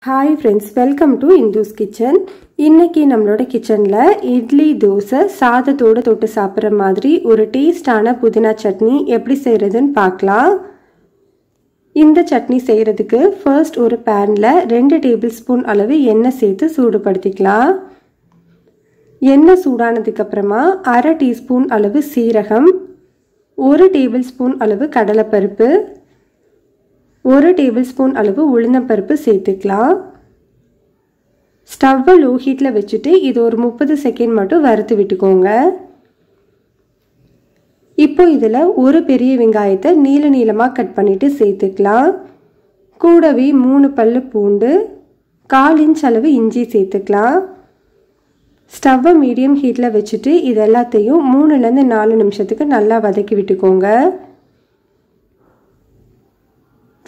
Hi friends, welcome to Indhu's kitchen. இன்னைக்கு நம்மளோட கிச்சன்ல இட்லி தோசை சாதத்தோட தொட்டு சாப்பிடுற மாதிரி ஒரு டேஸ்டான புதினா சட்னி எப்படி செய்யறதுன்னு பார்க்கலாம். இந்த சட்னி செய்யறதுக்கு ஃபர்ஸ்ட் ஒரு பேன்ல 2 டேபிள்ஸ்பூன் அளவு எண்ணெய் சேர்த்து சூடுபடுத்திக்கலாம். எண்ணெய் சூடானதுக்கு அப்புறமா 1/2 டீஸ்பூன் அளவு சீரகம், 1 டேபிள்ஸ்பூன் அளவு கடலைப்பருப்பு, 1 டேபிள்ஸ்பூன் அளவு உளுந்தம்பருப்பு சேர்த்துக்கலாம். ஸ்டவ்வை லோ ஹீட்டில் வச்சுட்டு இது ஒரு 30 செகண்ட் மட்டும் வறுத்து விட்டுக்கோங்க. இப்போ இதில் ஒரு பெரிய வெங்காயத்தை நீல நீளமாக கட் பண்ணிட்டு சேர்த்துக்கலாம். கூடவே 3 பல்லு பூண்டு, 1/4 இன்ச் அளவு இஞ்சி சேர்த்துக்கலாம். ஸ்டவ்வை மீடியம் ஹீட்டில் வச்சுட்டு இது எல்லாத்தையும் 3லேருந்து 4 நிமிஷத்துக்கு நல்லா வதக்கி விட்டுக்கோங்க.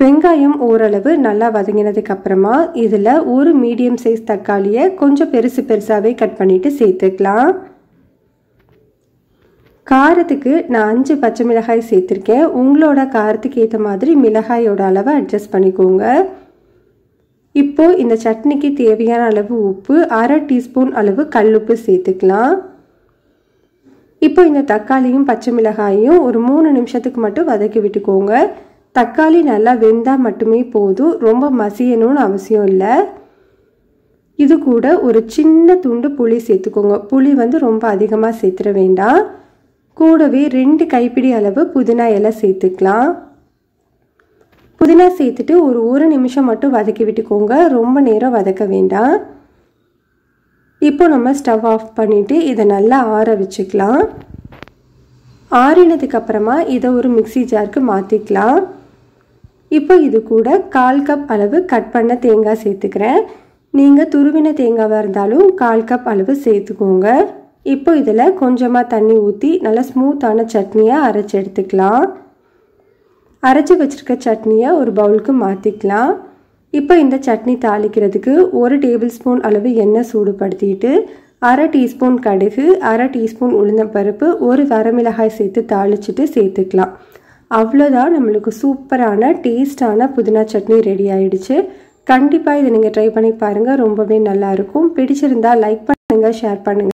வெங்காயம் ஓரளவு நல்லா வதங்கினதுக்கு அப்புறமா இதில் ஒரு மீடியம் சைஸ் தக்காளியை கொஞ்சம் பெருசாகவே கட் பண்ணிட்டு சேர்த்துக்கலாம். காரத்துக்கு நான் 5 பச்சை மிளகாய் சேர்த்துருக்கேன். உங்களோட காரத்துக்கு ஏற்ற மாதிரி மிளகாயோட அளவை அட்ஜஸ்ட் பண்ணிக்கோங்க. இப்போ இந்த சட்னிக்கு தேவையான அளவு உப்பு, 1/2 டீஸ்பூன் அளவு கல்லுப்பு சேர்த்துக்கலாம். இப்போ இந்த தக்காளியும் பச்சை மிளகாயும் ஒரு 3 நிமிஷத்துக்கு மட்டும் வதக்கி விட்டுக்கோங்க. தக்காளி நல்லா வெந்தால் மட்டுமே போதும், ரொம்ப மசியணும்னு அவசியம் இல்லை. இது கூட ஒரு சின்ன துண்டு புளி சேர்த்துக்கோங்க. புளி ரொம்ப அதிகமாக சேர்த்துட வேண்டாம். கூடவே 2 கைப்பிடி அளவு புதினா இலை சேர்த்துக்கலாம். புதினா சேர்த்துட்டு ஒரு 1 நிமிஷம் மட்டும் வதக்கி விட்டுக்கோங்க, ரொம்ப நேரம் வதக்க வேண்டாம். இப்போ நம்ம ஸ்டவ் ஆஃப் பண்ணிவிட்டு இதை நல்லா ஆற வச்சுக்கலாம். ஆறினதுக்கு அப்புறமா இதை ஒரு மிக்ஸி ஜாருக்கு மாற்றிக்கலாம். இப்போ இது கூட 1/4 கப் அளவு கட் பண்ண தேங்காய் சேர்த்துக்கிறேன். நீங்கள் துருவின தேங்காவாக இருந்தாலும் 1/4 கப் அளவு சேர்த்துக்கோங்க. இப்போ இதில் கொஞ்சமாக தண்ணி ஊற்றி நல்லா ஸ்மூத்தான சட்னியாக அரைச்சி எடுத்துக்கலாம். அரைச்சி வச்சுருக்க சட்னியை ஒரு பவுலுக்கு மாற்றிக்கலாம். இப்போ இந்த சட்னி தாளிக்கிறதுக்கு 1 டேபிள்ஸ்பூன் அளவு எண்ணெய் சூடுபடுத்திட்டு 1/2 டீஸ்பூன் கடுகு, 1/2 டீஸ்பூன் உளுந்தம்பருப்பு, 1 வரமிளகாய் சேர்த்து தாளிச்சிட்டு சேர்த்துக்கலாம். அவ்வளோதான், நம்மளுக்கு சூப்பரான டேஸ்டான புதினா சட்னி ரெடி ஆயிடுச்சு. கண்டிப்பாக இதை நீங்கள் ட்ரை பண்ணி பாருங்கள், ரொம்பவே நல்லாயிருக்கும். பிடிச்சிருந்தா லைக் பண்ணுங்கள், ஷேர் பண்ணுங்கள்.